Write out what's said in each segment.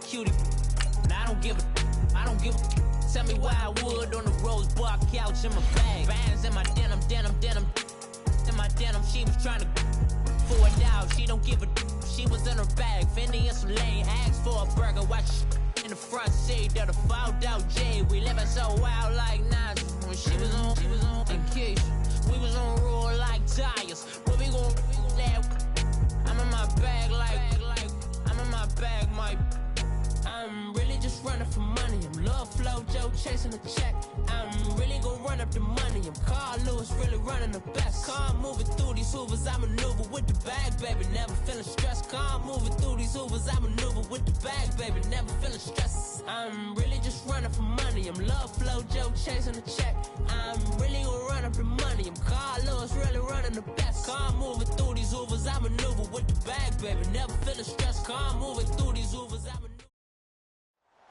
cutie. And I don't give a. Tell me why I would on the rose bar couch in my bag. Bands in my denim. In my denim, she was trying to for it out. She don't give a. She was in her bag. Fendi and some lane. Asked for a burger. Watch in the front seat of the fouled out J. We living so wild like Nas. When she was on vacation. We was on roll like tires. Where we gon' I'm in my bag like I'm in my bag, my. I'm really just running for money. I'm Love Flow Joe chasing the check. I'm really gonna run up the money. I'm Carl Lewis really running the best. Car moving through these hoovers. I maneuver with the bag, baby. Never feeling stressed. Car moving through these hoovers. I maneuver with the bag, baby. Never feeling stressed. I'm really just running for money. I'm Love Flow Joe chasing the check. I'm really gonna run up the money. I'm Carl Lewis really running the best. Car moving through these hoovers. I maneuver with the bag, baby. Never feeling stressed. Car moving through these hoovers. I maneuver.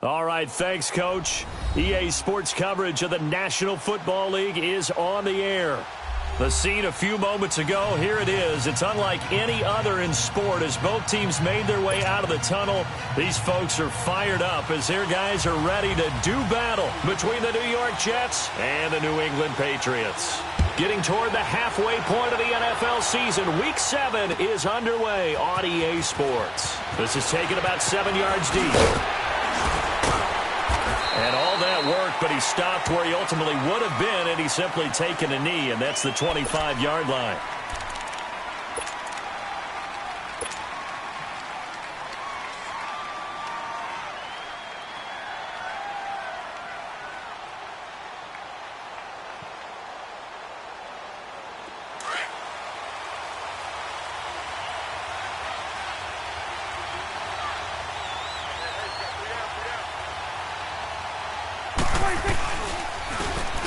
All right, thanks, Coach. EA Sports coverage of the National Football League is on the air. The scene a few moments ago, here it is. It's unlike any other in sport as both teams made their way out of the tunnel. These folks are fired up as their guys are ready to do battle between the New York Jets and the New England Patriots. Getting toward the halfway point of the NFL season, Week 7 is underway on EA Sports. This is taken about 7 yards deep. And all that work, but he stopped where he ultimately would have been, and he's simply taken a knee, and that's the 25-yard line.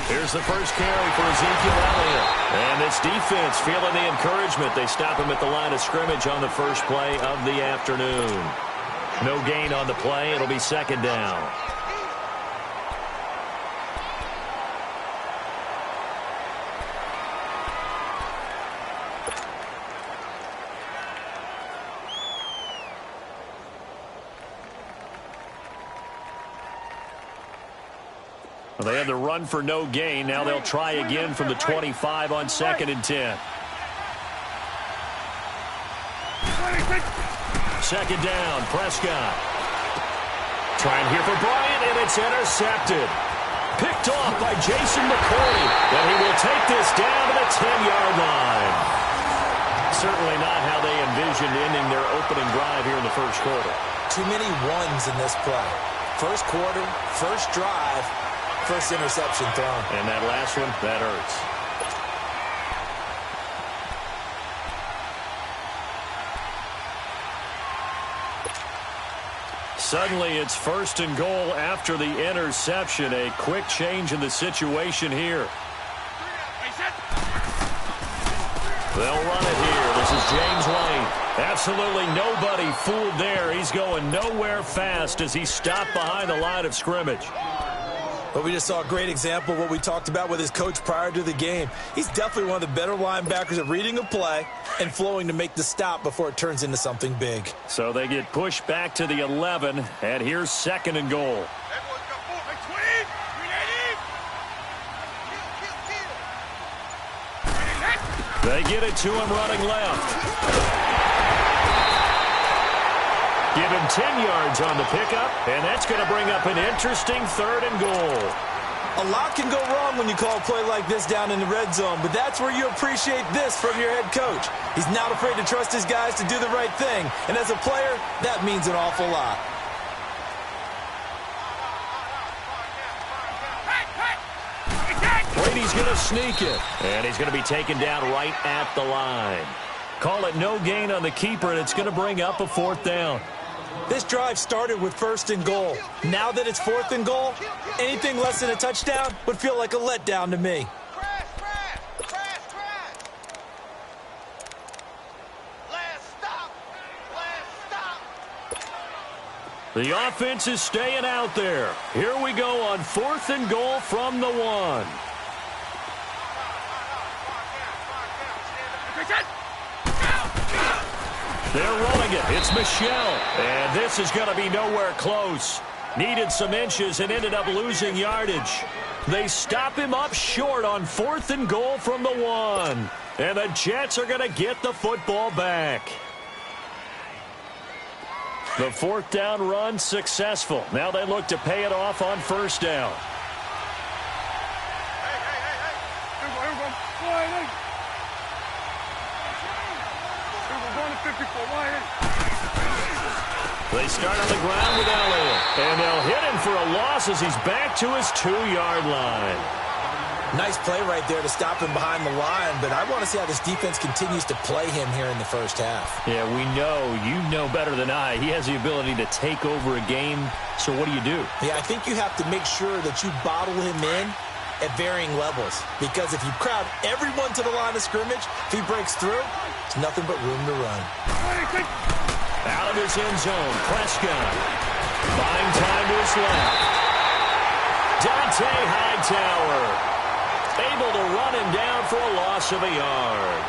Here's the first carry for Ezekiel Elliott. And this defense feeling the encouragement. They stop him at the line of scrimmage on the first play of the afternoon. No gain on the play. It'll be second down. Well, they had the run for no gain. Now they'll try again from the 25 on 2nd and 10. Second down, Prescott. Trying here for Bryant, and it's intercepted. Picked off by Jason McCourty, and he will take this down to the 10-yard line. Certainly not how they envisioned ending their opening drive here in the first quarter. Too many ones in this play. First quarter, first drive. First interception thrown. And that last one, that hurts. Suddenly it's 1st and goal after the interception. A quick change in the situation here. They'll run it here. This is James Lane. Absolutely nobody fooled there. He's going nowhere fast as he stopped behind the line of scrimmage. But we just saw a great example of what we talked about with his coach prior to the game. He's definitely one of the better linebackers at reading a play and flowing to make the stop before it turns into something big. So they get pushed back to the 11, and here's 2nd and goal. They get it to him running left. Give him 10 yards on the pickup, and that's going to bring up an interesting 3rd and goal. A lot can go wrong when you call a play like this down in the red zone, but that's where you appreciate this from your head coach. He's not afraid to trust his guys to do the right thing, and as a player, that means an awful lot. Brady's going to sneak it, and he's going to be taken down right at the line. Call it no gain on the keeper, and it's going to bring up a 4th down. This drive started with 1st and goal. Now that it's 4th and goal, anything less than a touchdown would feel like a letdown to me. The offense is staying out there. Here we go on 4th and goal from the 1. They're running it. It's Michelle. And this is going to be nowhere close. Needed some inches and ended up losing yardage. They stop him up short on 4th and goal from the 1. And the Jets are going to get the football back. The 4th down run successful. Now they look to pay it off on 1st down. They start on the ground with Elliott. And they'll hit him for a loss as he's back to his 2-yard line. Nice play right there to stop him behind the line, but I want to see how this defense continues to play him here in the first half. Yeah, we know. You know better than I. He has the ability to take over a game, so what do you do? Yeah, I think you have to make sure that you bottle him in at varying levels, because if you crowd everyone to the line of scrimmage, if he breaks through, there's nothing but room to run. Out of his end zone, Prescott. Buying time to his left. Dante Hightower able to run him down for a loss of a yard.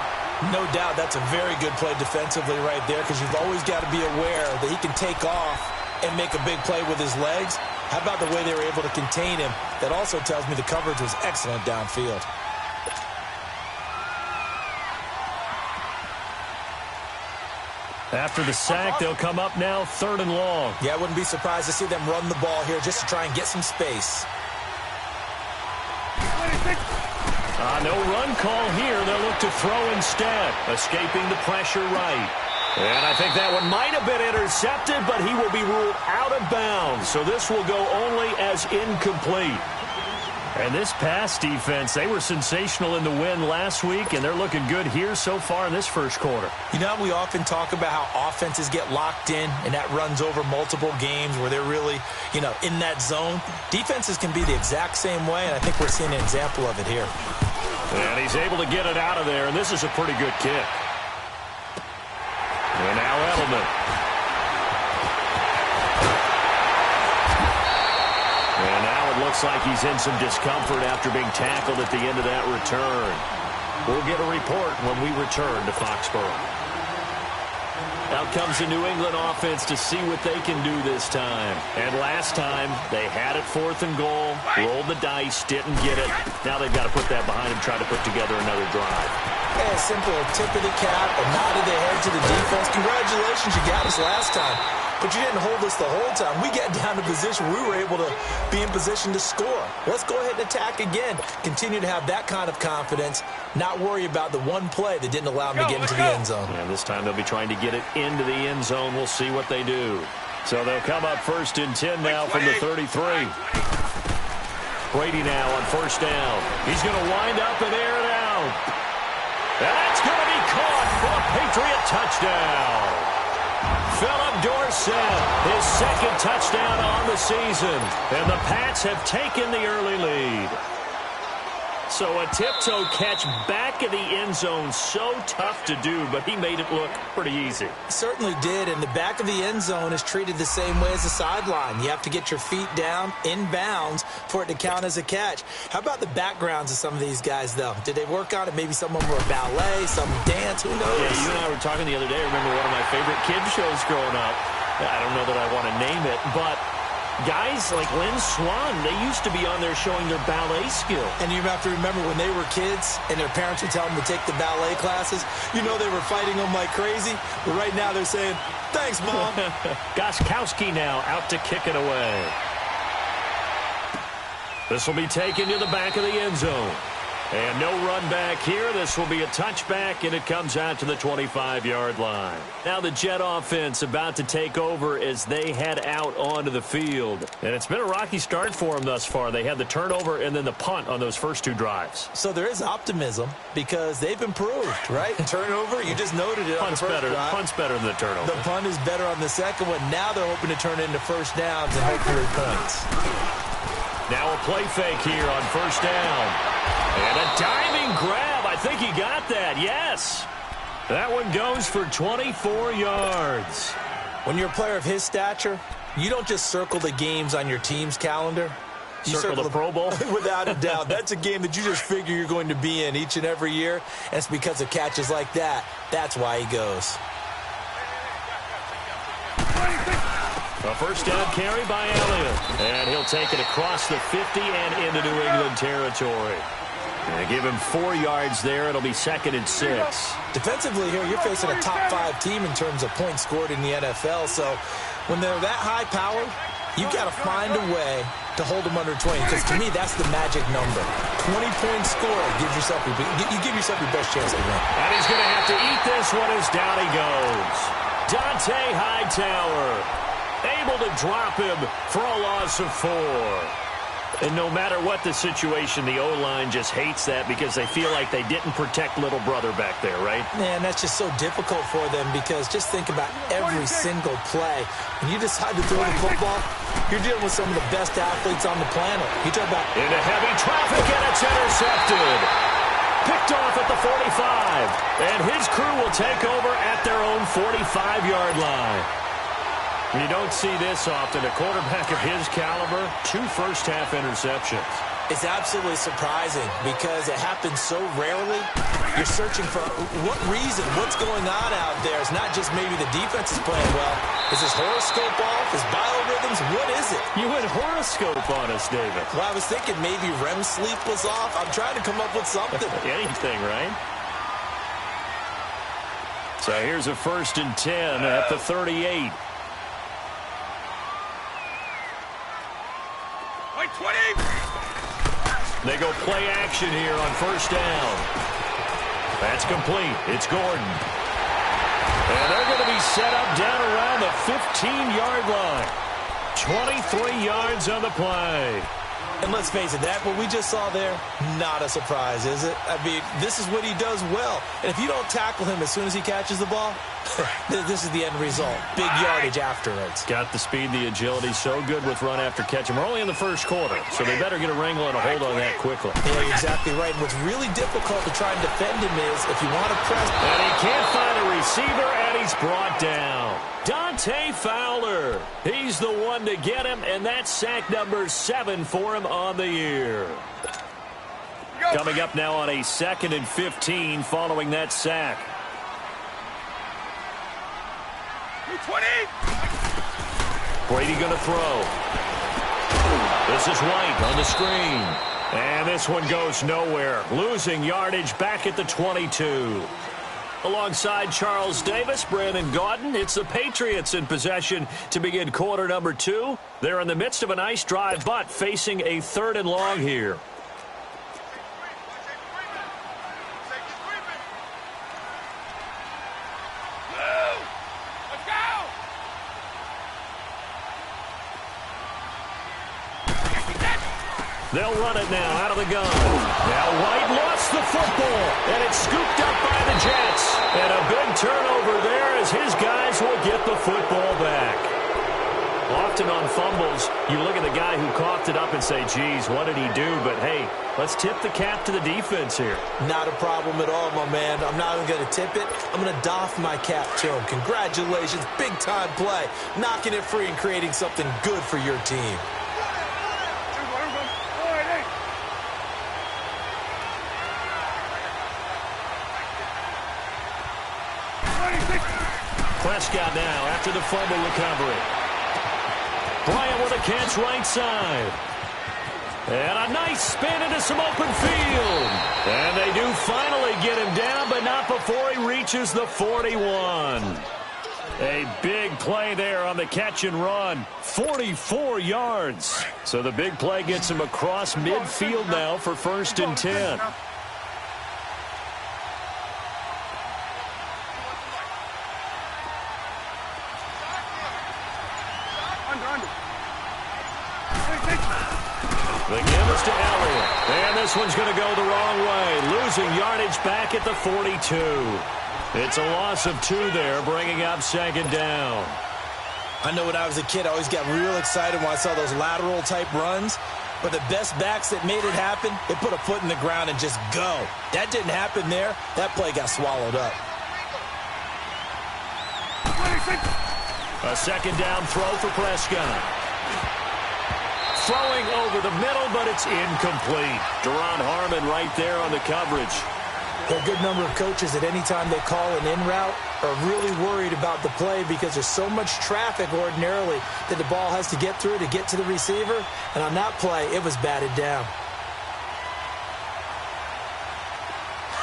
No doubt that's a very good play defensively right there, because you've always got to be aware that he can take off and make a big play with his legs. How about the way they were able to contain him? That also tells me the coverage was excellent downfield. After the sack, they'll come up now 3rd and long. Yeah, I wouldn't be surprised to see them run the ball here just to try and get some space. No run call here. They'll look to throw instead, escaping the pressure right. And I think that one might have been intercepted, but he will be ruled out of bounds. So this will go only as incomplete. And this pass defense, they were sensational in the win last week, and they're looking good here so far in this first quarter. You know, we often talk about how offenses get locked in, and that runs over multiple games where they're really, in that zone. Defenses can be the exact same way, and I think we're seeing an example of it here. And he's able to get it out of there, and this is a pretty good kick. And now Edelman. And now it looks like he's in some discomfort after being tackled at the end of that return. We'll get a report when we return to Foxborough. Out comes the New England offense to see what they can do this time. And last time, they had it 4th and goal, rolled the dice, didn't get it. Now they've got to put that behind them, try to put together another drive. Yeah, a simple tip of the cap, a nod of the head to the defense. Congratulations, you got us last time. But you didn't hold us the whole time. We got down to position we were able to be in position to score. Let's go ahead and attack again. Continue to have that kind of confidence, not worry about the one play that didn't allow them to get into the end zone. And this time they'll be trying to get it into the end zone. We'll see what they do. So they'll come up 1st and 10 now from the 33. Brady now on 1st down. He's going to wind up and air it out. And that's going to be caught for a Patriot touchdown. Philip Dorsett, his 2nd touchdown on the season. And the Pats have taken the early lead. So a tiptoe catch back in the end zone, so tough to do, but he made it look pretty easy. Certainly did, and the back of the end zone is treated the same way as the sideline. You have to get your feet down in bounds for it to count as a catch. How about the backgrounds of some of these guys, though? Did they work on it? Maybe some of them were ballet, some dance, who knows? Yeah, you and I were talking the other day. I remember one of my favorite kids shows growing up. I don't know that I want to name it, but guys like Lynn Swan, they used to be on there showing their ballet skill. And you have to remember when they were kids and their parents would tell them to take the ballet classes, they were fighting them like crazy. But right now they're saying, thanks, Mom. Goskowski now out to kick it away. This will be taken to the back of the end zone. And no run back here. This will be a touchback, and it comes out to the 25-yard line. Now the Jet offense about to take over as they head out onto the field. And it's been a rocky start for them thus far. They had the turnover and then the punt on those first 2 drives. So there is optimism because they've improved, right? Turnover, you just noted it. Punt's better. Punt's better than the turnover. The punt is better on the second one. Now they're hoping to turn it into first downs and hopefully points. Now a play fake here on 1st down. And a diving grab. I think he got that. Yes. That one goes for 24 yards. When you're a player of his stature, you don't just circle the games on your team's calendar. You circle the Pro Bowl? Without a doubt. That's a game that you just figure you're going to be in each and every year. And it's because of catches like that. That's why he goes. A first down carry by Elliott. And he'll take it across the 50 and into New England territory. And give him 4 yards there. It'll be 2nd and 6. Defensively here, you're facing a top 5 team in terms of points scored in the NFL. So when they're that high powered, you've got to find a way to hold them under 20. Because to me, that's the magic number. 20 points scored. You give yourself your best chance to win. And he's going to have to eat this one as down he goes. Dante Hightower able to drop him for a loss of 4. And no matter what the situation, the O-line just hates that because they feel like they didn't protect little brother back there, right? Man, that's just so difficult for them because just think about every single play. When you decide to throw the football, you're dealing with some of the best athletes on the planet. You talk about into heavy traffic, and it's intercepted. Picked off at the 45. And his crew will take over at their own 45-yard line. You don't see this often. A quarterback of his caliber, 2 first-half interceptions. It's absolutely surprising because it happens so rarely. You're searching for what reason, what's going on out there. It's not just maybe the defense is playing well. Is his horoscope off? His biorhythms? What is it? You went horoscope on us, David. Well, I was thinking maybe REM sleep was off. I'm trying to come up with something. Anything, right? So here's a 1st and 10 at the 38. 20. They go play action here on 1st down. That's complete. It's Gordon. And they're going to be set up down around the 15-yard line. 23 yards on the play. And let's face it, that what we just saw there, not a surprise, is it? I mean, this is what he does well. And if you don't tackle him as soon as he catches the ball, this is the end result. Big yardage afterwards. Got the speed, the agility, so good with run after catch. And we're only in the 1st quarter, so they better get a wrangle and a hold on that quickly. Yeah, exactly right. And what's really difficult to try and defend him is if you want to press. And he can't find a receiver, and he's brought down. Dante Fowler. He's the one to get him, and that's sack number 7 for him on the year. Coming up now on a 2nd and 15 following that sack. 20. Brady going to throw. This is White on the screen. And this one goes nowhere. Losing yardage back at the 22. Alongside Charles Davis, Brandon Gaudin, it's the Patriots in possession to begin quarter number 2. They're in the midst of a nice drive, but facing a 3rd and long here. They'll run it now out of the gun. Now White lost the football, and it's scooped up by the Jets. And a big turnover there as his guys will get the football back. Often on fumbles, you look at the guy who coughed it up and say, geez, what did he do? But, hey, let's tip the cap to the defense here. Not a problem at all, my man. I'm not even going to tip it. I'm going to doff my cap to him. Congratulations, big-time play. Knocking it free and creating something good for your team. Prescott now after the fumble recovery. Bryant with a catch right side. And a nice spin into some open field. And they do finally get him down, but not before he reaches the 41. A big play there on the catch and run. 44 yards. So the big play gets him across midfield now for 1st and 10. The give is to Elliott. And this one's going to go the wrong way. Losing yardage back at the 42. It's a loss of 2 there, bringing up 2nd down. I know when I was a kid, I always got real excited when I saw those lateral-type runs. But the best backs that made it happen, they put a foot in the ground and just go. That didn't happen there. That play got swallowed up. A 2nd down throw for Prescott. Throwing over the middle, but it's incomplete. Deron Harmon right there on the coverage. There are a good number of coaches that any time they call an in route are really worried about the play because there's so much traffic ordinarily that the ball has to get through to get to the receiver. And on that play, it was batted down.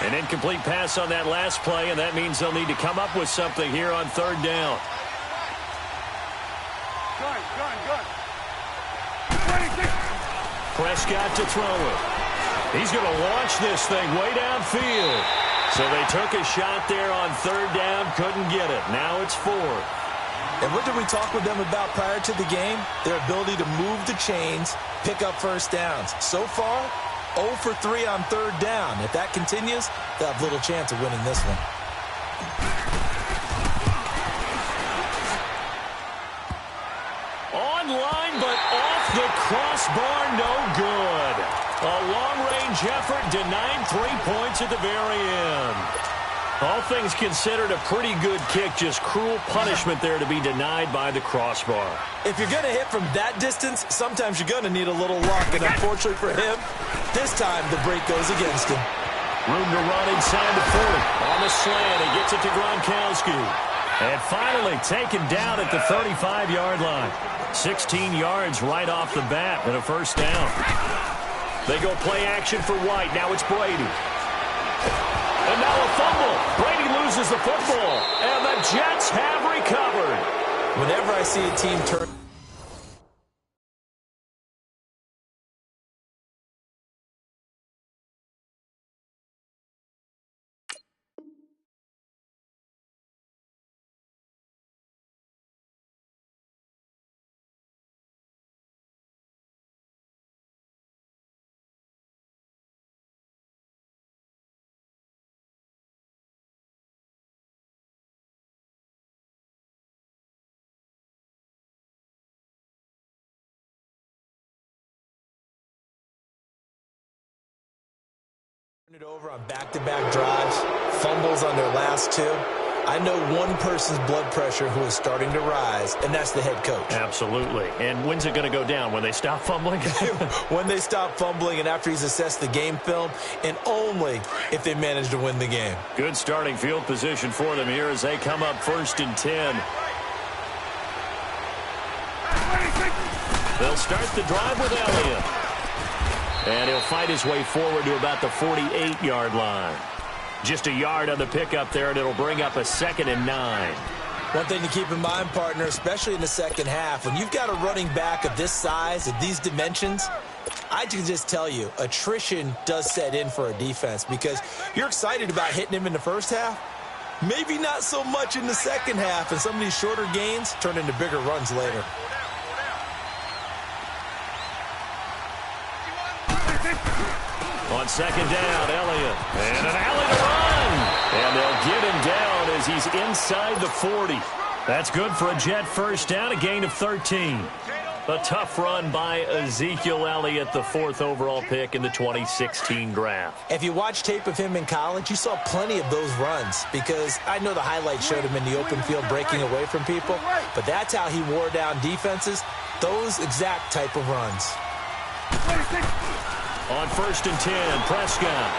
An incomplete pass on that last play, and that means they'll need to come up with something here on third down. Prescott to throw it. He's going to launch this thing way downfield. So they took a shot there on third down, couldn't get it. Now it's fourth. And what did we talk with them about prior to the game? Their ability to move the chains, pick up first downs. So far, 0 for 3 on third down. If that continues, they'll have little chance of winning this one. Online, but off the crossbar, no good. A long-range effort denied 3 points at the very end. All things considered, a pretty good kick, just cruel punishment there to be denied by the crossbar. If you're going to hit from that distance, sometimes you're going to need a little luck. And unfortunately for him, this time the break goes against him. Room to run inside the 40. On the slant, he gets it to Gronkowski. And finally taken down at the 35-yard line. 16 yards right off the bat and a first down. They go play action for White. Now it's Brady. And now a fumble. Brady loses the football. And the Jets have recovered. Whenever I see a team turn... it over on back-to-back drives, fumbles on their last 2. I know one person's blood pressure who is starting to rise, and that's the head coach. Absolutely. And when's it going to go down? When they stop fumbling? When they stop fumbling and after he's assessed the game film, and only if they manage to win the game. Good starting field position for them here as they come up 1st and 10. They'll start the drive with Elliott. And he'll fight his way forward to about the 48-yard line. Just a yard on the pickup there, and it'll bring up a 2nd and 9. One thing to keep in mind, partner, especially in the second half, when you've got a running back of this size, of these dimensions, I can just tell you, attrition does set in for a defense because you're excited about hitting him in the first half. Maybe not so much in the second half, and some of these shorter gains turn into bigger runs later. On 2nd down, Elliott. And an alley to run. And they'll get him down as he's inside the 40. That's good for a Jet first down, a gain of 13. A tough run by Ezekiel Elliott, the 4th overall pick in the 2016 draft. If you watch tape of him in college, you saw plenty of those runs because I know the highlights showed him in the open field breaking away from people, but that's how he wore down defenses, those exact type of runs. On 1st and 10, Prescott.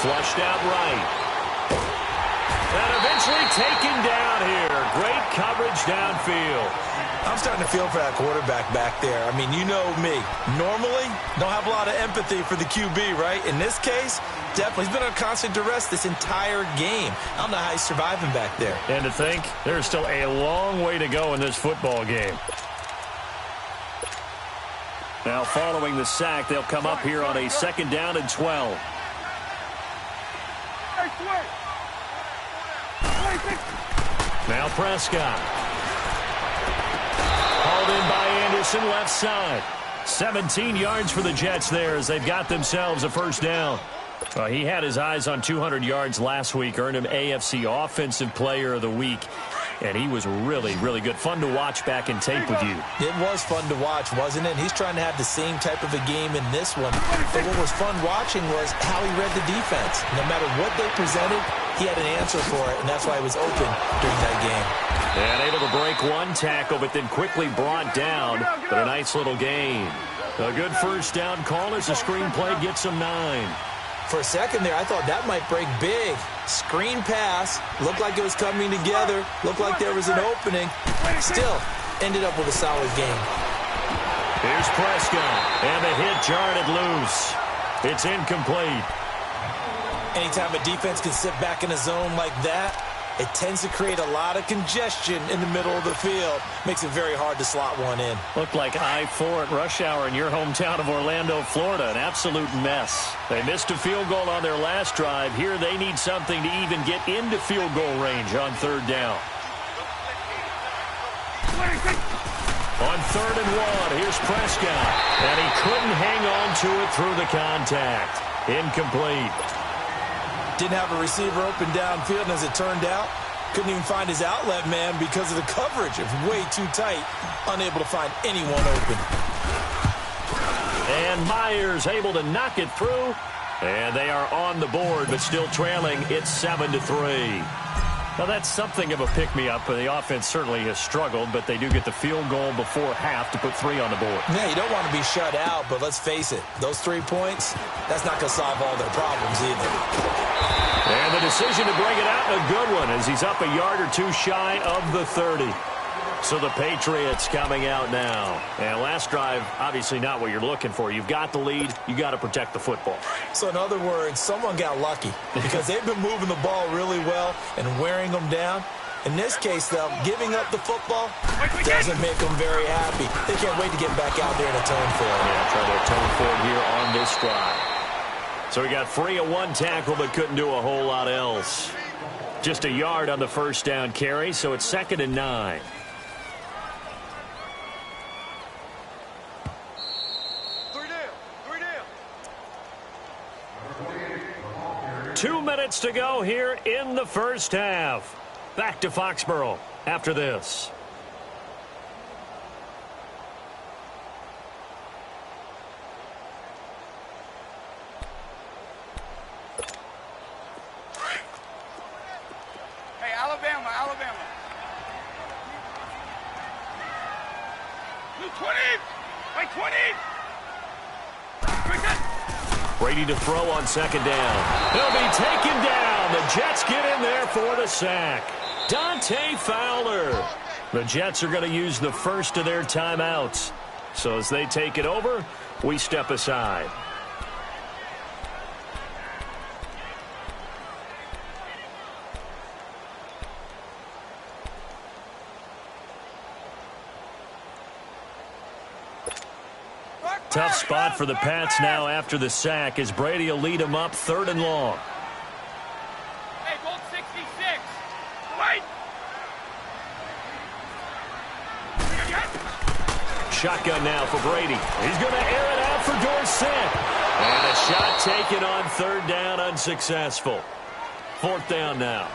Flushed out right. And eventually taken down here. Great coverage downfield. I'm starting to feel for that quarterback back there. I mean, you know me. Normally, don't have a lot of empathy for the QB, right? In this case, definitely. He's been on constant duress this entire game. I don't know how he's surviving back there. And to think, there's still a long way to go in this football game. Now, following the sack, they'll come up here on a 2nd down and 12. Now Prescott. Hauled in by Anderson, left side. 17 yards for the Jets there as they've got themselves a first down. He had his eyes on 200 yards last week, earned him AFC Offensive Player of the Week. And he was really, really good. Fun to watch back in tape with you. It was fun to watch, wasn't it? He's trying to have the same type of a game in this one. But what was fun watching was how he read the defense. No matter what they presented, he had an answer for it, and that's why he was open during that game. And able to break one tackle, but then quickly brought down. But a nice little gain. A good first down call as the screenplay gets him 9. For a second there, I thought that might break big. Screen pass, looked like it was coming together, looked like there was an opening. Still, ended up with a solid game. Here's Prescott, and the hit jarred it loose. It's incomplete. Anytime a defense can sit back in a zone like that, it tends to create a lot of congestion in the middle of the field. Makes it very hard to slot one in. Looked like I-4 at rush hour in your hometown of Orlando, Florida. An absolute mess. They missed a field goal on their last drive. Here they need something to even get into field goal range on third down. On 3rd and 1, here's Prescott. And he couldn't hang on to it through the contact. Incomplete. Didn't have a receiver open downfield, and as it turned out, couldn't even find his outlet man because of the coverage. It was way too tight, unable to find anyone open. And Myers able to knock it through, and they are on the board, but still trailing. It's 7-3. Now, that's something of a pick-me-up. The offense certainly has struggled, but they do get the field goal before half to put 3 on the board. Yeah, you don't want to be shut out, but let's face it, those 3 points, that's not going to solve all their problems either. And the decision to bring it out, a good one, as he's up a yard or 2 shy of the 30. So the Patriots coming out now. And last drive, obviously not what you're looking for. You've got the lead. You got to protect the football. So in other words, someone got lucky because they've been moving the ball really well and wearing them down. In this case, though, giving up the football doesn't make them very happy. They can't wait to get back out there and atone for it. Yeah, try to atone for it here on this drive. So he got free of 1 tackle but couldn't do a whole lot else. Just a yard on the first down carry, so it's 2nd and 9. Two minutes to go here in the first half. Back to Foxborough after this. Hey, Alabama. 20! By 20! Brady to throw on 2nd down. He'll be taken down. The Jets get in there for the sack. Dante Fowler. The Jets are going to use the first of their timeouts. So as they take it over, we step aside. Tough spot for the Pats now after the sack as Brady will lead them up 3rd and long. Hey, goal 66. Wait. Shotgun now for Brady. He's going to air it out for Dorsett. And a shot taken on 3rd down, unsuccessful. 4th down now.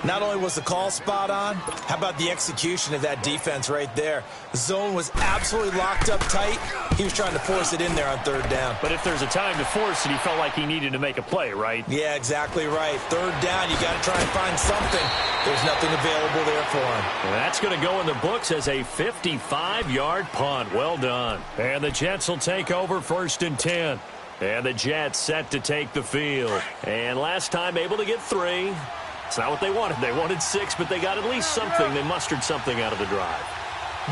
Not only was the call spot on, how about the execution of that defense right there? The zone was absolutely locked up tight. He was trying to force it in there on 3rd down. But if there's a time to force it, he felt like he needed to make a play, right? Yeah, exactly right. 3rd down, you got to try and find something. There's nothing available there for him. And that's going to go in the books as a 55-yard punt. Well done. And the Jets will take over 1st and 10. And the Jets set to take the field. And last time able to get 3. It's not what they wanted. They wanted 6, but they got at least something. They mustered something out of the drive.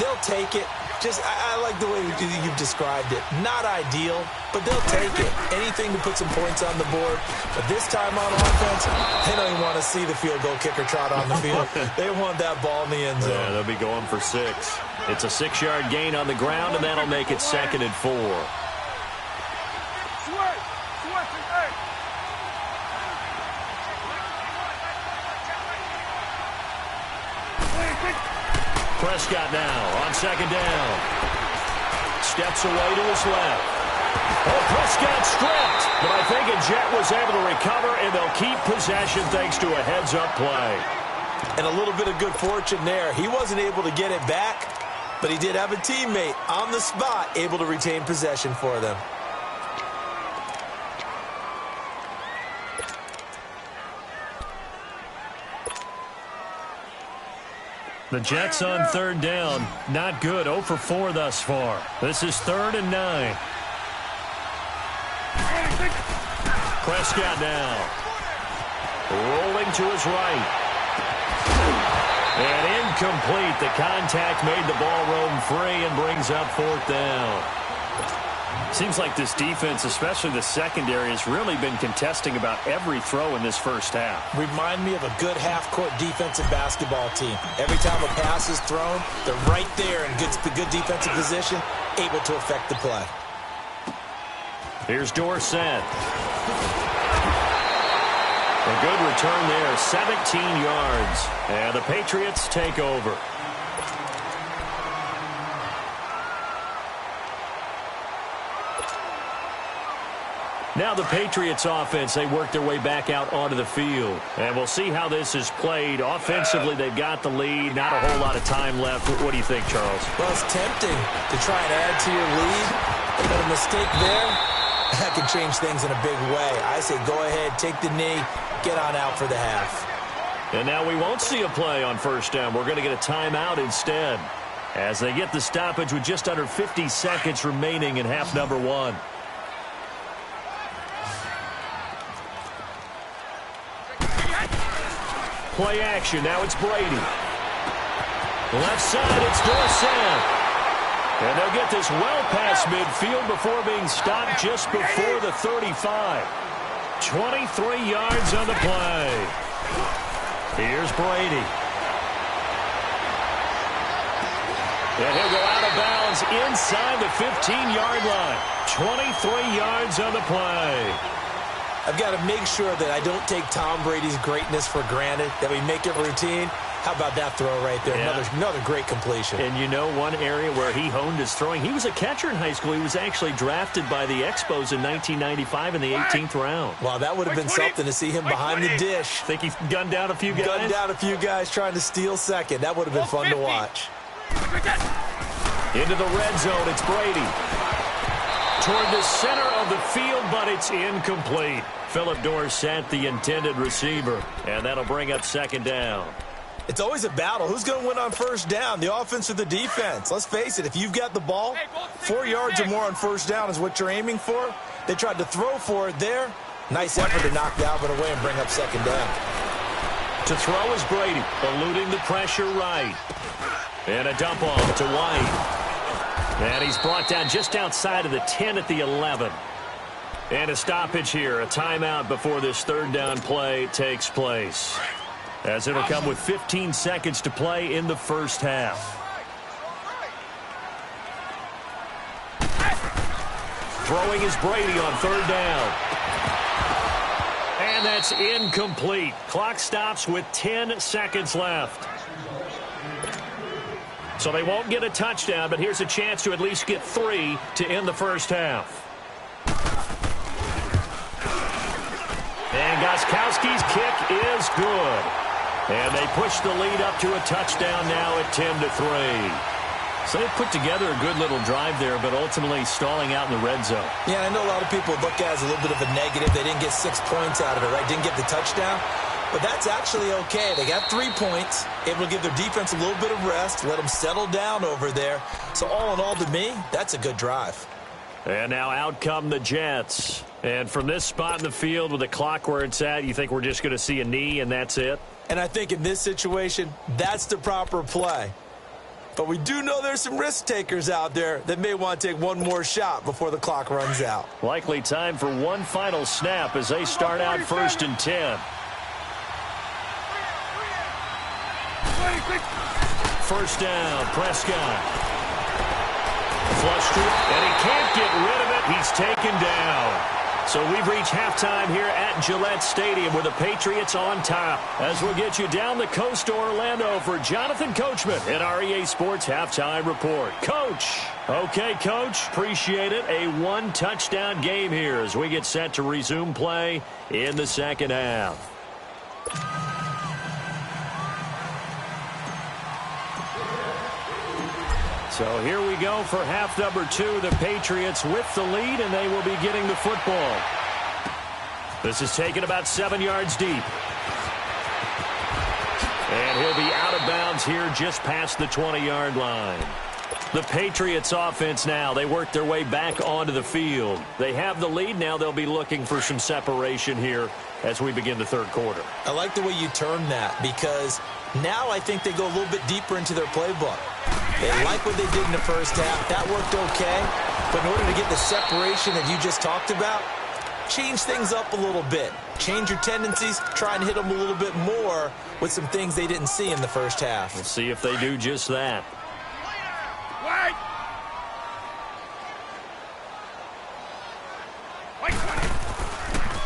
They'll take it. I like the way you've described it. Not ideal, but they'll take it. Anything to put some points on the board. But this time on offense, they don't even want to see the field goal kicker trot on the field. They want that ball in the end zone. Yeah, they'll be going for 6. It's a 6-yard gain on the ground, and that'll make it 2nd and 4. Prescott now on 2nd down. Steps away to his left. Oh, Prescott stripped. But I think a Jet was able to recover, and they'll keep possession thanks to a heads-up play. And a little bit of good fortune there. He wasn't able to get it back, but he did have a teammate on the spot able to retain possession for them. The Jets on 3rd down. Not good. 0 for 4 thus far. This is 3rd and 9. Prescott now. Rolling to his right. And incomplete. The contact made the ball roam free and brings up 4th down. Seems like this defense, especially the secondary, has really been contesting about every throw in this first half. Remind me of a good half-court defensive basketball team. Every time a pass is thrown, they're right there in good defensive position, able to affect the play. Here's Dorsett. A good return there, 17 yards. And the Patriots take over. Now the Patriots offense, they work their way back out onto the field. And we'll see how this is played. Offensively, they've got the lead. Not a whole lot of time left. What do you think, Charles? Well, it's tempting to try and add to your lead. But a mistake there, that can change things in a big way. I say go ahead, take the knee, get on out for the half. And now we won't see a play on 1st down. We're going to get a timeout instead, as they get the stoppage with just under 50 seconds remaining in half number 1. Play action. Now it's Brady. Left side, it's Dorsett. And they'll get this well past midfield before being stopped just before the 35. 23 yards on the play. Here's Brady. And he'll go out of bounds inside the 15-yard line. 23 yards on the play. I've got to make sure that I don't take Tom Brady's greatness for granted, that we make it routine. How about that throw right there? Yeah. Another great completion. And you know one area where he honed his throwing? He was a catcher in high school. He was actually drafted by the Expos in 1995 in the 18th round. Wow, that would have been something to see him behind the dish. Think he gunned down a few guys? Gunned down a few guys trying to steal second. That would have been fun to watch. Into the red zone, it's Brady. Toward the center of the field, but it's incomplete. Philip Dorsett, the intended receiver. And that'll bring up 2nd down. It's always a battle. Who's going to win on 1st down, the offense or the defense? Let's face it, if you've got the ball, 4 yards or more on 1st down is what you're aiming for. They tried to throw for it there. Nice effort to knock Dalvin away and bring up 2nd down. To throw is Brady, eluding the pressure right. And a dump off to White. And he's brought down just outside of the 10 at the 11. And a stoppage here, a timeout before this 3rd down play takes place, as it'll come with 15 seconds to play in the first half. Throwing is Brady on 3rd down. And that's incomplete. Clock stops with 10 seconds left. So they won't get a touchdown, but here's a chance to at least get 3 to end the first half. And Gostkowski's kick is good. And they push the lead up to a touchdown now at 10-3. So they put together a good little drive there, but ultimately stalling out in the red zone. Yeah, I know a lot of people look at it as a little bit of a negative. They didn't get 6 points out of it, right? Didn't get the touchdown. But that's actually okay. They got 3 points, able to give their defense a little bit of rest, let them settle down over there. So all in all, to me, that's a good drive. And now out come the Jets. And from this spot in the field with the clock where it's at, you think we're just going to see a knee and that's it? And I think in this situation, that's the proper play. But we do know there's some risk takers out there that may want to take one more shot before the clock runs out. Likely time for one final snap as they start out 1st and 10. First down, Prescott. Flush to it, and he can't get rid of it. He's taken down. So we've reached halftime here at Gillette Stadium with the Patriots on top. As we'll get you down the coast to Orlando for Jonathan Coachman in our EA Sports Halftime Report. Coach. Okay, Coach. Appreciate it. A 1-touchdown game here as we get set to resume play in the second half. So here we go for half number 2. The Patriots with the lead, and they will be getting the football. This is taken about 7 yards deep. And he'll be out of bounds here just past the 20-yard line. The Patriots offense now. They work their way back onto the field. They have the lead. Now they'll be looking for some separation here as we begin the third quarter. I like the way you term that because now I think they go a little bit deeper into their playbook. They like what they did in the first half. That worked okay. But in order to get the separation that you just talked about, change things up a little bit. Change your tendencies. Try and hit them a little bit more with some things they didn't see in the first half. We'll see if they do just that. Wait!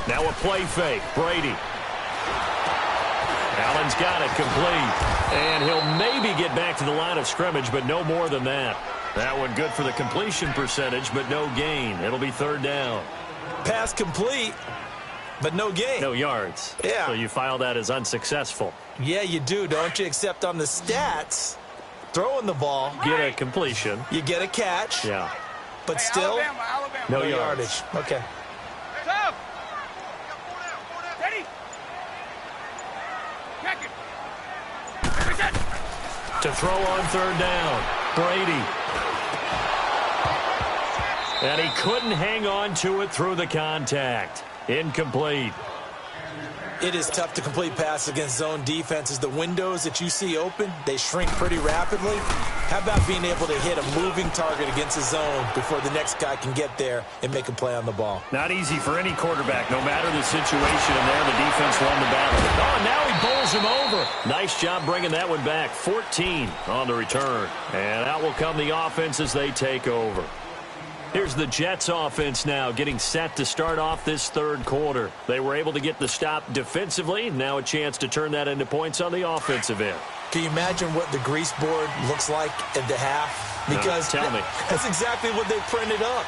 Now a play fake. Brady. Allen's got it complete. And he'll maybe get back to the line of scrimmage, but no more than that. That one good for the completion percentage, but no gain. It'll be third down. Pass complete, but no gain. No yards. Yeah. So you file that as unsuccessful. Yeah, you do, don't you? Except on the stats, throwing the ball, Get a completion. you get a catch, Yeah. but Hey, still Alabama. No no yards. yardage. Okay. Tough. Ready? Check it. Reset. To throw on third down. Brady. And he couldn't hang on to it through the contact. Incomplete. It is tough to complete passes against zone defenses. The windows that you see open, they shrink pretty rapidly. How about being able to hit a moving target against a zone before the next guy can get there and make a play on the ball? Not easy for any quarterback, no matter the situation. And there, the defense won the battle. Oh, now he bowls him over. Nice job bringing that one back. 14 on the return. And out will come the offense as they take over. Here's the Jets offense now getting set to start off this third quarter. They were able to get the stop defensively. Now a chance to turn that into points on the offensive end. Can you imagine what the grease board looks like at the half? Because tell me. That's exactly what they printed up.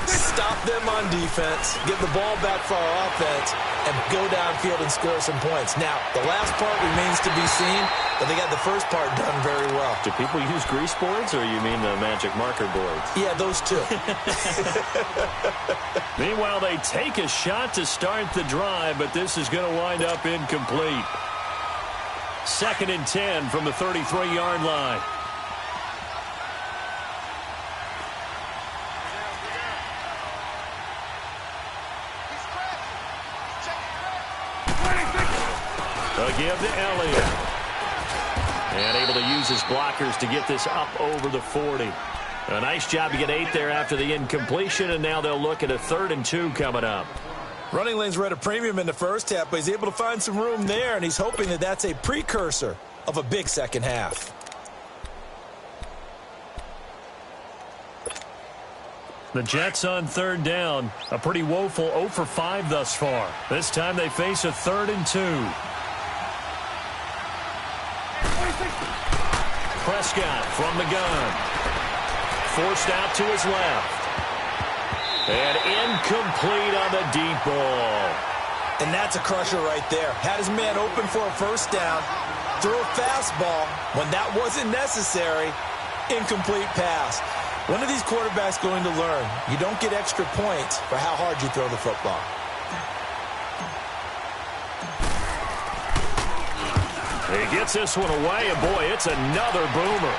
Stop them on defense, get the ball back for our offense, and go downfield and score some points. Now, the last part remains to be seen, but they got the first part done very well. Do people use grease boards, or you mean the magic marker boards? Yeah, those two. Meanwhile, they take a shot to start the drive, but this is going to wind up incomplete. 2nd and 10 from the 33-yard line. A give to Elliott. And able to use his blockers to get this up over the 40. A nice job to get 8 there after the incompletion, and now they'll look at a 3rd and 2 coming up. Running lanes were at a premium in the first half, but he's able to find some room there, and he's hoping that that's a precursor of a big second half. The Jets on 3rd down. A pretty woeful 0 for 5 thus far. This time they face a 3rd and 2. Prescott from the gun. Forced out to his left. And incomplete on the deep ball. And that's a crusher right there. Had his man open for a first down. Threw a fastball when that wasn't necessary. Incomplete pass. One of these quarterbacks going to learn. You don't get extra points for how hard you throw the football. He gets this one away, and boy, it's another boomer.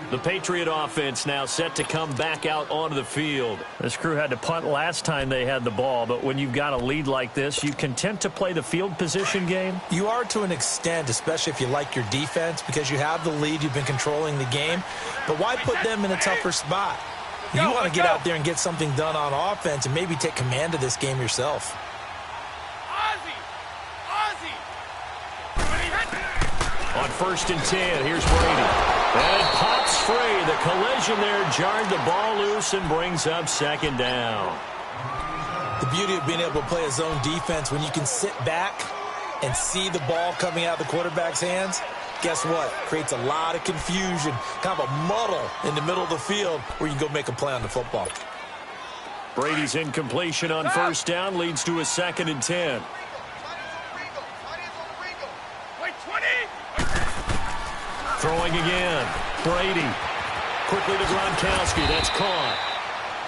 The Patriot offense now set to come back out onto the field. This crew had to punt last time they had the ball, but when you've got a lead like this, you content to play the field position game? You are to an extent, especially if you like your defense, because you have the lead, you've been controlling the game. But why put them in a tougher spot? You want to get out there and get something done on offense and maybe take command of this game yourself. On 1st and 10, here's Brady. And it pops free. The collision there jarred the ball loose and brings up 2nd down. The beauty of being able to play a zone defense when you can sit back and see the ball coming out of the quarterback's hands, guess what? Creates a lot of confusion, kind of a muddle in the middle of the field where you can go make a play on the football. Brady's incompletion on 1st down leads to a 2nd and 10. Throwing again. Brady. Quickly to Gronkowski. That's caught.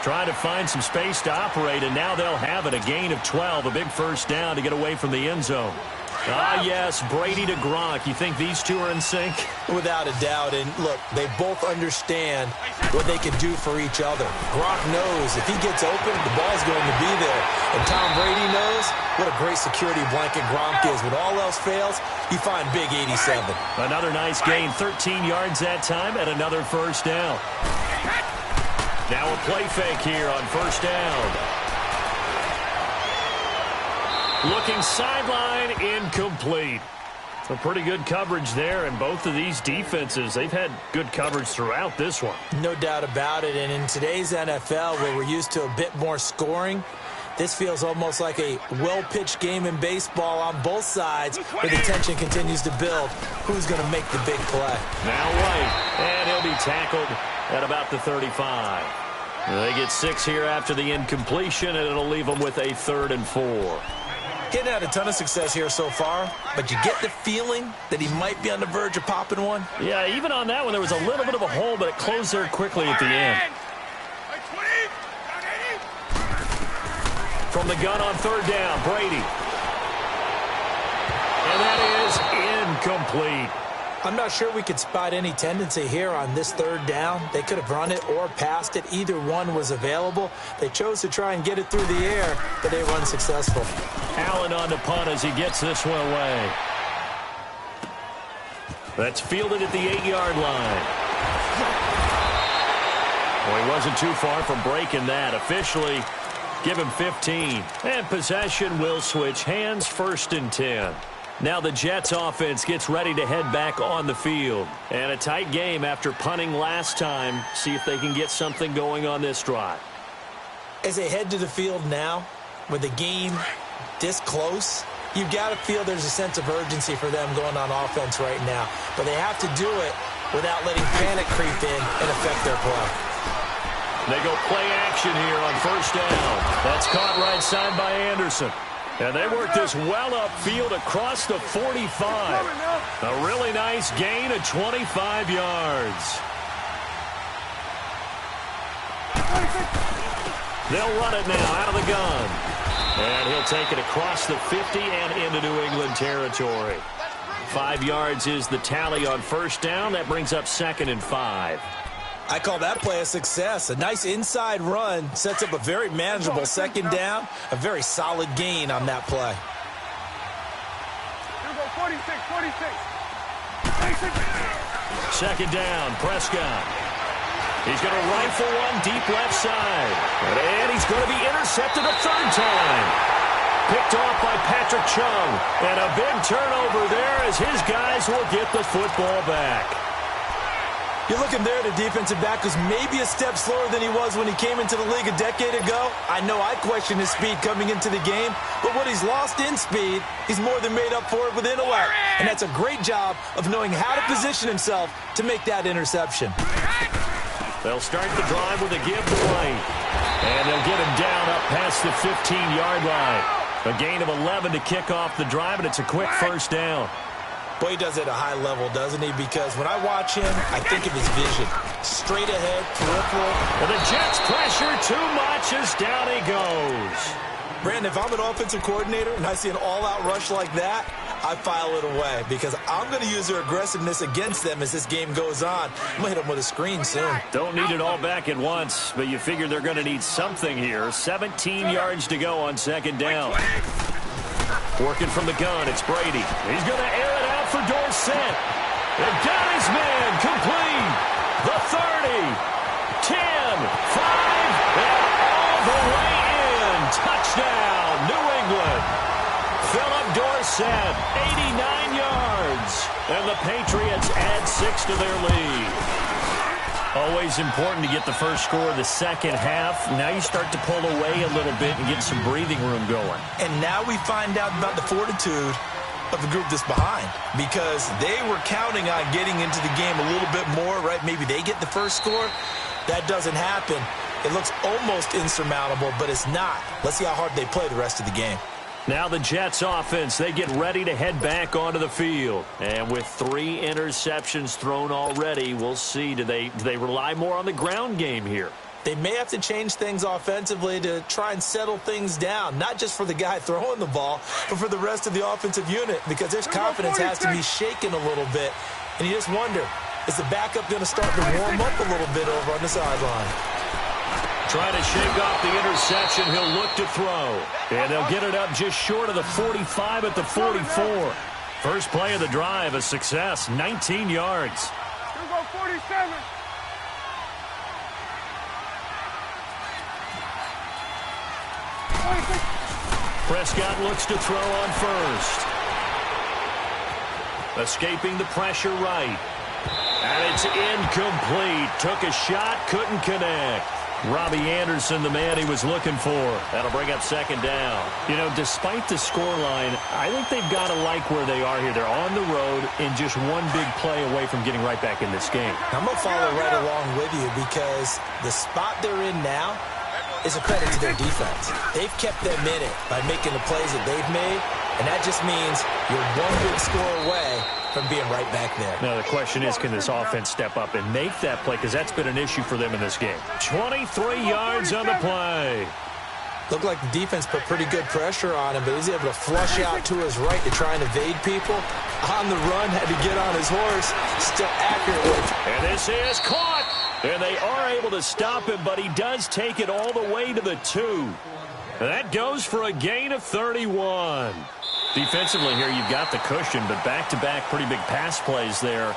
Trying to find some space to operate, and now they'll have it. A gain of 12. A big first down to get away from the end zone. Ah, yes, Brady to Gronk. You think these two are in sync? Without a doubt. And look, they both understand what they can do for each other. Gronk knows if he gets open, the ball's going to be there. And Tom Brady knows what a great security blanket Gronk is. When all else fails, you find big 87. Another nice gain, 13 yards that time, and another first down. Now a play fake here on first down. Looking sideline, incomplete. So pretty good coverage there, and both of these defenses, they've had good coverage throughout this one. No doubt about it, and in today's NFL, where we're used to a bit more scoring, this feels almost like a well-pitched game in baseball on both sides, where the tension continues to build. Who's going to make the big play? Now White, and he'll be tackled at about the 35. They get 6 here after the incompletion, and it'll leave them with a 3rd and 4. Getting had a ton of success here so far, but you get the feeling that he might be on the verge of popping one. Yeah, even on that one, there was a little bit of a hole, but it closed there quickly at the end. From the gun on 3rd down, Brady. And that is incomplete. I'm not sure we could spot any tendency here on this 3rd down. They could have run it or passed it. Either one was available. They chose to try and get it through the air, but they were unsuccessful. Allen on the punt as he gets this one away. That's fielded at the 8-yard line. Well, he wasn't too far from breaking that. Officially, give him 15. And possession will switch hands, 1st and 10. Now the Jets offense gets ready to head back on the field. And a tight game after punting last time. See if they can get something going on this drive. As they head to the field now, with the game this close, you've got to feel there's a sense of urgency for them going on offense right now. But they have to do it without letting panic creep in and affect their play. They go play action here on 1st down. That's caught right side by Anderson. And they work this well upfield across the 45. A really nice gain of 25 yards. They'll run it now out of the gun. And he'll take it across the 50 and into New England territory. 5 yards is the tally on 1st down. That brings up 2nd and 5. I call that play a success. A nice inside run sets up a very manageable 2nd down. A very solid gain on that play. 2nd down, Prescott. He's going to rifle one deep left side. And he's going to be intercepted a 3rd time. Picked off by Patrick Chung. And a big turnover there as his guys will get the football back. You're looking there at a defensive back who's maybe a step slower than he was when he came into the league a decade ago. I know I questioned his speed coming into the game, but what he's lost in speed, he's more than made up for it with intellect. And that's a great job of knowing how to position himself to make that interception. They'll start the drive with a give to White. And they'll get him down up past the 15-yard line. A gain of 11 to kick off the drive, and it's a quick 1st down. Boy, he does it at a high level, doesn't he? Because when I watch him, I think of his vision. Straight ahead, peripheral. And the Jets pressure too much as down he goes. Brandon, if I'm an offensive coordinator and I see an all-out rush like that, I file it away because I'm going to use their aggressiveness against them as this game goes on. I'm going to hit them with a screen soon. Don't need it all back at once, but you figure they're going to need something here. 17 yards to go on 2nd down. Working from the gun, it's Brady. He's going to air it out for Dorsett. And got his man complete. The 30, 10, 5, and all the way in. Touchdown, New England. Philip Dorsett, 89 yards. And the Patriots add 6 to their lead. Always important to get the first score of the 2nd half. Now you start to pull away a little bit and get some breathing room going. And now we find out about the fortitude of the group that's behind because they were counting on getting into the game a little bit more, right? Maybe they get the first score. That doesn't happen. It looks almost insurmountable, but it's not. Let's see how hard they play the rest of the game. Now the Jets offense, they get ready to head back onto the field. And with 3 interceptions thrown already, we'll see. Do they rely more on the ground game here? They may have to change things offensively to try and settle things down, not just for the guy throwing the ball, but for the rest of the offensive unit, because their confidence has to be shaken a little bit. And you just wonder, is the backup going to start to warm up a little bit over on the sideline? Trying to shake off the interception. He'll look to throw. And they'll get it up just short of the 45 at the 44. First play of the drive, a success, 19 yards. Here we go, 47. Prescott looks to throw on first. Escaping the pressure right. And it's incomplete. Took a shot, couldn't connect. Robbie Anderson, the man he was looking for. That'll bring up second down. You know, despite the scoreline, I think they've got to like where they are here. They're on the road and just one big play away from getting right back in this game. I'm going to follow right along with you because the spot they're in now is a credit to their defense. They've kept them in it by making the plays that they've made, and that just means you're one big score away from being right back there. Now, the question is, can this offense step up and make that play? Because that's been an issue for them in this game. 23 yards on the play. Looked like the defense put pretty good pressure on him, but he's able to flush out to his right to try and evade people. On the run, had to get on his horse, still accurately. And this is caught. And they are able to stop him, but he does take it all the way to the 2. That goes for a gain of 31. Defensively here, you've got the cushion, but back-to-back pretty big pass plays there.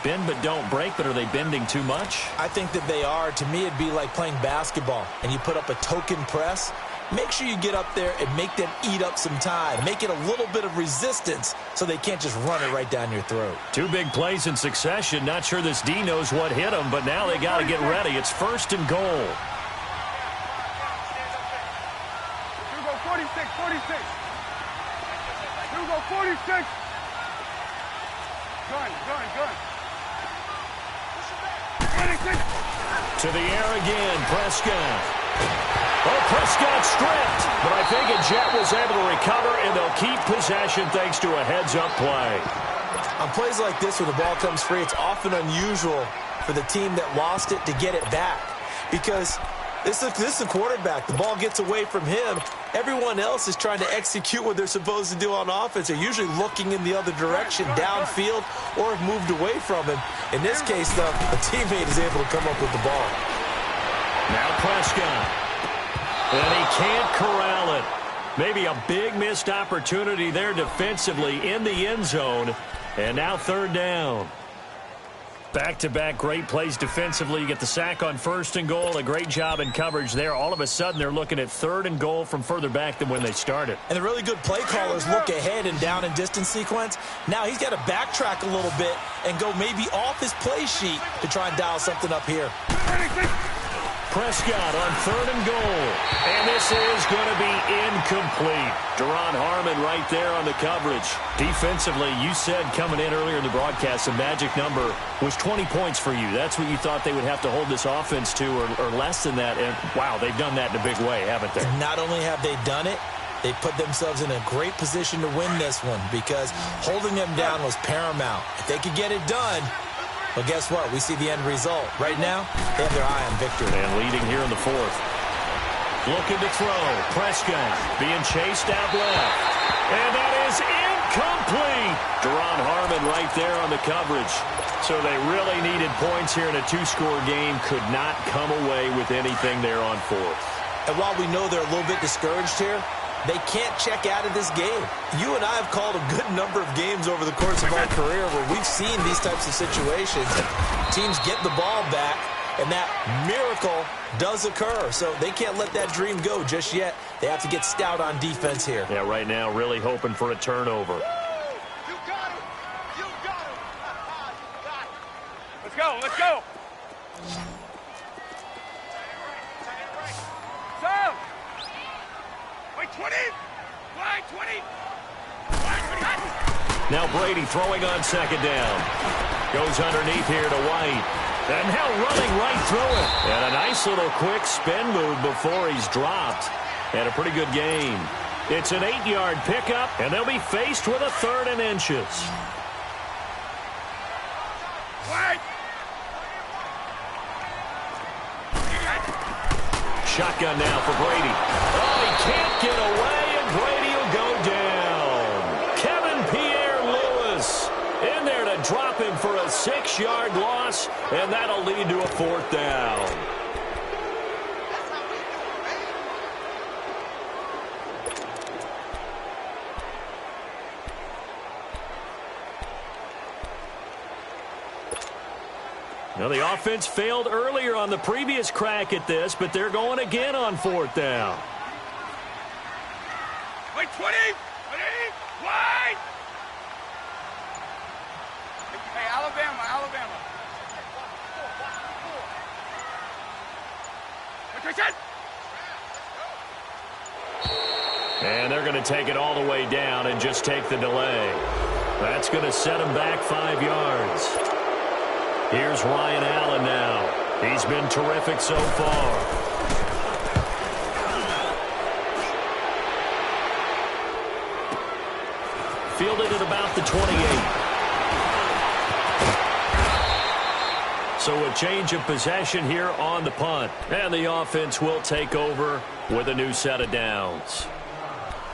Bend but don't break, but are they bending too much? I think that they are. To me, it'd be like playing basketball, and you put up a token press. Make sure you get up there and make them eat up some time. Make it a little bit of resistance so they can't just run it right down your throat. 2 big plays in succession. Not sure this D knows what hit them, but now they got to get ready. It's first and goal. Here we go, 46, 46. Here we go, 46. Gun. 26. To the air again, Prescott. Oh, Prescott stripped, but I think a Jet was able to recover, and they'll keep possession thanks to a heads-up play. On plays like this where the ball comes free, it's often unusual for the team that lost it to get it back because this is a quarterback. The ball gets away from him. Everyone else is trying to execute what they're supposed to do on offense. They're usually looking in the other direction, downfield, or have moved away from him. In this case, though, a teammate is able to come up with the ball. Now Prescott. And he can't corral it. Maybe a big missed opportunity there defensively in the end zone. And now third down. Back-to-back great plays defensively. You get the sack on first and goal. A great job in coverage there. All of a sudden, they're looking at third and goal from further back than when they started. And the really good play callers look ahead and down and distance sequence. Now he's got to backtrack a little bit and go maybe off his play sheet to try and dial something up here. Prescott on third and goal. And this is going to be incomplete. Deron Harmon right there on the coverage. Defensively, you said coming in earlier in the broadcast, the magic number was 20 points for you. That's what you thought they would have to hold this offense to or less than that. And, wow, they've done that in a big way, haven't they? Not only have they done it, they put themselves in a great position to win this one because holding them down was paramount. If they could get it done, well, guess what? We see the end result. Right now, they have their eye on victory. And leading here in the fourth. Looking to throw. Prescott being chased out left. And that is incomplete. Deron Harmon right there on the coverage. So they really needed points here in a 2-score game. Could not come away with anything there on fourth. And while we know they're a little bit discouraged here, they can't check out of this game. You and I have called a good number of games over the course of our career where we've seen these types of situations. Teams get the ball back, and that miracle does occur. So they can't let that dream go just yet. They have to get stout on defense here. Yeah, right now really hoping for a turnover. You got it. You got it. You got it. Let's go. Let's go. Sam. Wait, 20. Wide 20. Now Brady throwing on second down. Goes underneath here to White. And now running right through it. And a nice little quick spin move before he's dropped. And a pretty good game. It's an 8-yard pickup, and they'll be faced with a 3rd and inches. White. shotgun now for Brady. Oh, he can't get away, and Brady will go down. Kevin Pierre-Louis in there to drop him for a 6-yard loss, and that'll lead to a 4th down. Now, the offense failed earlier on the previous crack at this, but they're going again on 4th down. Wait, 20! 20! Wide! Hey, Alabama. Attention! And they're going to take it all the way down and just take the delay. That's going to set them back 5 yards. Here's Ryan Allen now. He's been terrific so far. Fielded at about the 28. So a change of possession here on the punt. And the offense will take over with a new set of downs.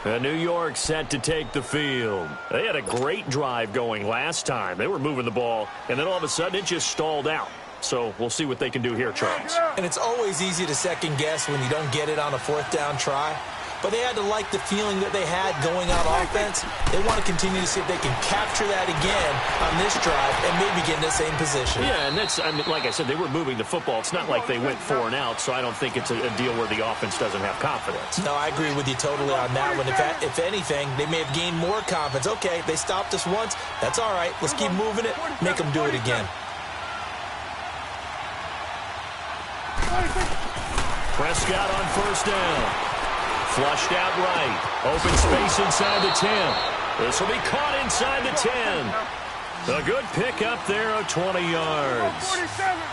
And New York set to take the field. They had a great drive going last time. They were moving the ball, and then all of a sudden it just stalled out. So we'll see what they can do here, Charles. And it's always easy to second guess when you don't get it on a 4th down try. But they had to like the feeling that they had going out offense. They want to continue to see if they can capture that again on this drive and maybe get in the same position. Yeah, and that's, I mean, like I said, they were moving the football. It's not like they went 4 and out, so I don't think it's a deal where the offense doesn't have confidence. No, I agree with you totally on that one. If anything, they may have gained more confidence. Okay, they stopped us once. That's all right. Let's keep moving it. Make them do it again. Prescott on 1st down. Flushed out right. Open space inside the 10. This will be caught inside the 10. A good pickup there of 20 yards.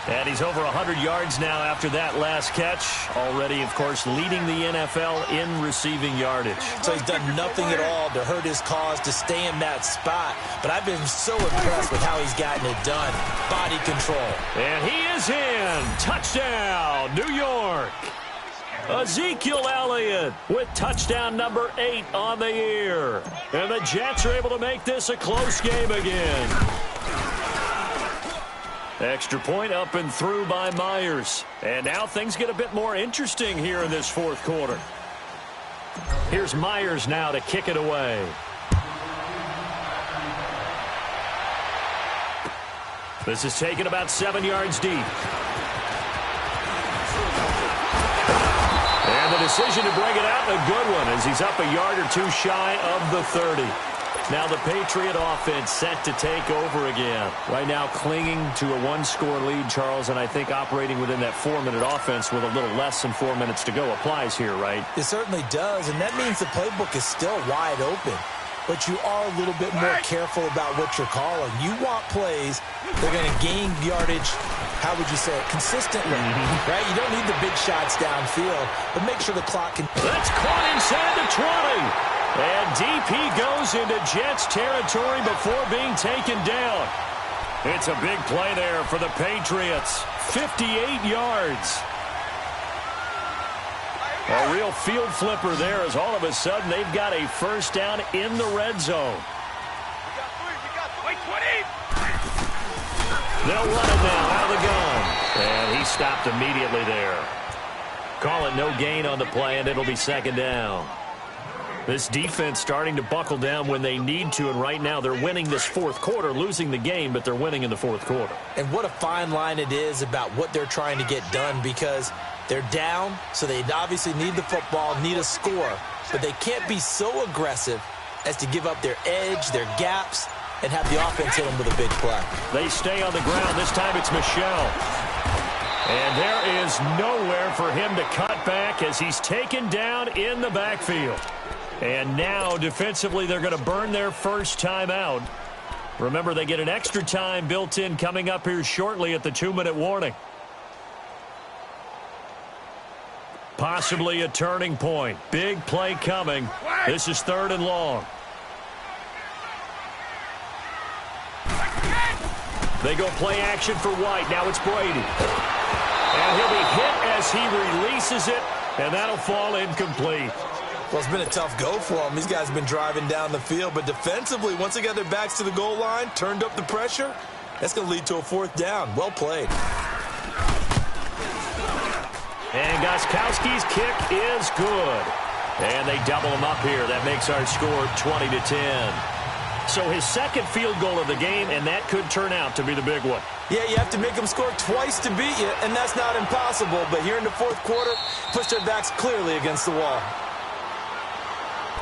And he's over 100 yards now after that last catch. Already, of course, leading the NFL in receiving yardage. So he's done nothing at all to hurt his cause to stay in that spot. But I've been so impressed with how he's gotten it done. Body control. And he is in. Touchdown, New York. Ezekiel Elliott with touchdown number 8 on the year. And the Jets are able to make this a close game again. Extra point up and through by Myers. And now things get a bit more interesting here in this 4th quarter. Here's Myers now to kick it away. This is taken about 7 yards deep. And the decision to bring it out, a good one, as he's up a yard or 2 shy of the 30. Now the Patriot offense set to take over again. Right now clinging to a 1-score lead, Charles, and I think operating within that 4-minute offense with a little less than 4 minutes to go applies here, right? It certainly does, and that means the playbook is still wide open. But you are a little bit more careful about what you're calling. You want plays that are going to gain yardage, how would you say it, consistently, right? You don't need the big shots downfield, but make sure the clock can... That's caught inside the 20. And DP goes into Jets territory before being taken down. It's a big play there for the Patriots. 58 yards. A real field flipper there as all of a sudden they've got a 1st down in the red zone. They'll run it now out of the gun. And he stopped immediately there. Call it no gain on the play, and it'll be 2nd down. This defense starting to buckle down when they need to, and right now they're winning this 4th quarter, losing the game, but they're winning in the 4th quarter. And what a fine line it is about what they're trying to get done, because they're down, so they obviously need the football, need a score, but they can't be so aggressive as to give up their edge, their gaps, and have the offense hit them with a big play. They stay on the ground. This time it's Michel. And there is nowhere for him to cut back as he's taken down in the backfield. And now, defensively, they're going to burn their first timeout. Remember, they get an extra time built in coming up here shortly at the 2-minute warning. Possibly a turning point. Big play coming. This is 3rd and long. They go play action for White. Now it's Brady. And he'll be hit as he releases it And that'll fall incomplete. Well, it's been a tough go for them. These guys have been driving down the field, but defensively, once they got their backs to the goal line, turned up the pressure, that's going to lead to a fourth down. Well played. And Gostkowski's kick is good. And they double him up here. That makes our score 20-10. So his second field goal of the game, and that could turn out to be the big one. Yeah, you have to make them score twice to beat you, and that's not impossible. But here in the fourth quarter, push their backs clearly against the wall.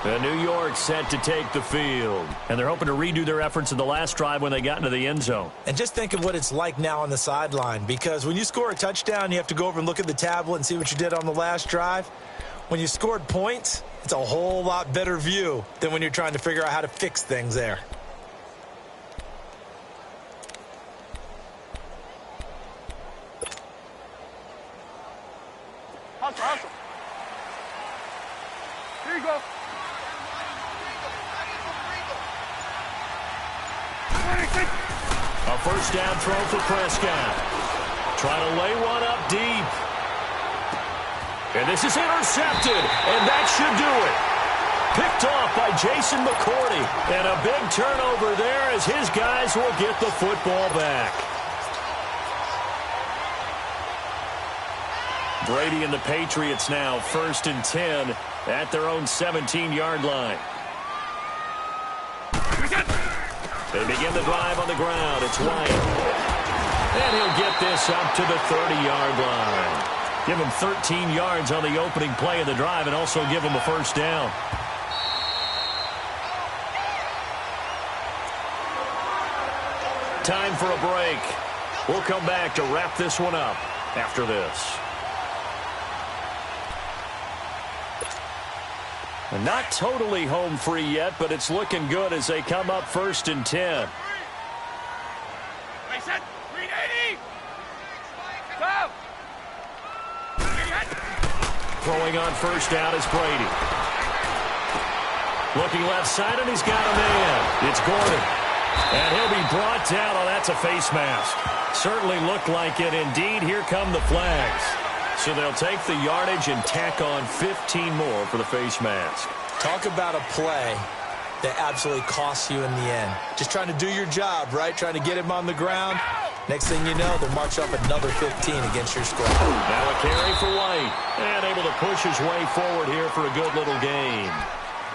New York set to take the field. And they're hoping to redo their efforts in the last drive when they got into the end zone. And just think of what it's like now on the sideline, because when you score a touchdown, you have to go over and look at the tablet and see what you did on the last drive. When you scored points, it's a whole lot better view than when you're trying to figure out how to fix things there. Hustle, hustle. Here you go. A first down throw for Prescott. Trying to lay one up deep. And this is intercepted, and that should do it. Picked off by Jason McCourty. And a big turnover there as his guys will get the football back. Brady and the Patriots now 1st and 10 at their own 17-yard line. They begin the drive on the ground. It's White. And he'll get this up to the 30-yard line. Give him 13 yards on the opening play of the drive and also give him a first down. Time for a break. We'll come back to wrap this one up after this. And not totally home free yet, but it's looking good as they come up 1st and 10. Throwing on first down is Brady. Looking left side, and he's got a man. It's Gordon. And he'll be brought down. Oh, that's a face mask. Certainly looked like it. Indeed, here come the flags. So they'll take the yardage and tack on 15 more for the face mask. Talk about a play that absolutely costs you in the end. Just trying to do your job, right? Trying to get him on the ground. Next thing you know, they'll march up another 15 against your squad. Now a carry for White. And able to push his way forward here for a good little gain.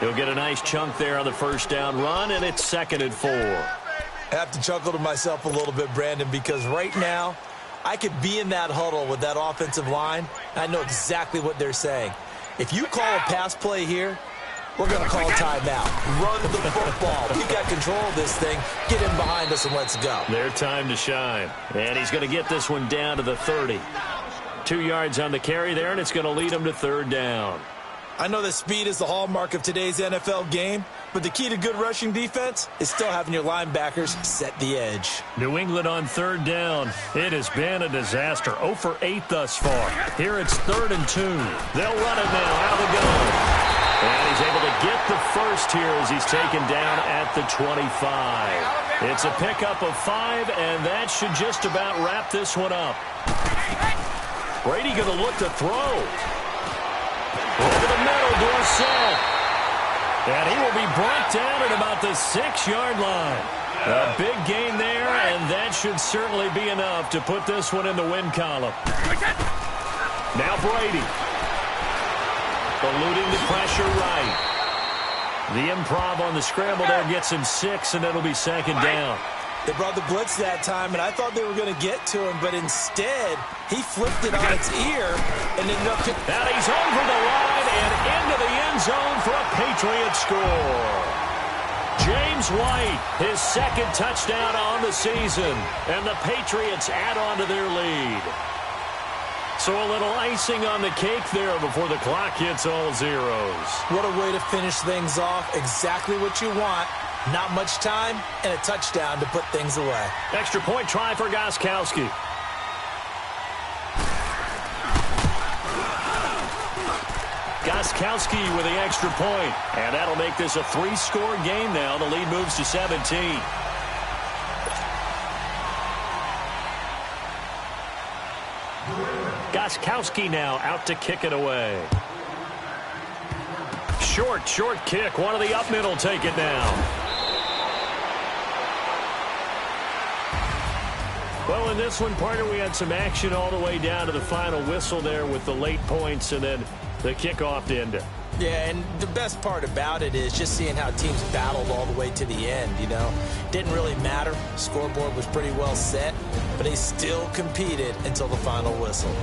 He'll get a nice chunk there on the first down run, and it's 2nd and 4. I have to chuckle to myself a little bit, Brandon, because right now, I could be in that huddle with that offensive line. I know exactly what they're saying. If you call a pass play here, we're going to call a timeout. Run the football. We've got control of this thing. Get in behind us and let's go. Their time to shine. And he's going to get this one down to the 30. 2 yards on the carry there, and it's going to lead him to 3rd down. I know that speed is the hallmark of today's NFL game, but the key to good rushing defense is still having your linebackers set the edge. New England on 3rd down. It has been a disaster. 0 for 8 thus far. Here it's 3rd and 2. They'll run it now out of the gun. And he's able to get the first here as he's taken down at the 25. It's a pickup of 5, and that should just about wrap this one up. Brady going to look to throw. Over the middle, Dorsett. And he will be brought down at about the 6-yard line. A big gain there, and that should certainly be enough to put this one in the win column. Now Brady. Eluding the pressure right. The improv on the scramble there gets him 6, and it'll be 2nd down. They brought the blitz that time, and I thought they were going to get to him, but instead, he flipped it on its ear and ended up... Now he's over the line and into the end zone for a Patriot score. James White, his 2nd touchdown on the season, and the Patriots add on to their lead. So a little icing on the cake there before the clock hits all zeros. What a way to finish things off. Exactly what you want. Not much time and a touchdown to put things away. Extra point try for Gostkowski. Gostkowski with the extra point. And that'll make this a 3-score game now. The lead moves to 17. Laskowski now out to kick it away. Short kick. One of the up middle take it now. Well, in this one, partner, we had some action all the way down to the final whistle there with the late points and then the kickoff to end it. Yeah, and the best part about it is just seeing how teams battled all the way to the end, you know. Didn't really matter. Scoreboard was pretty well set, but they still competed until the final whistle.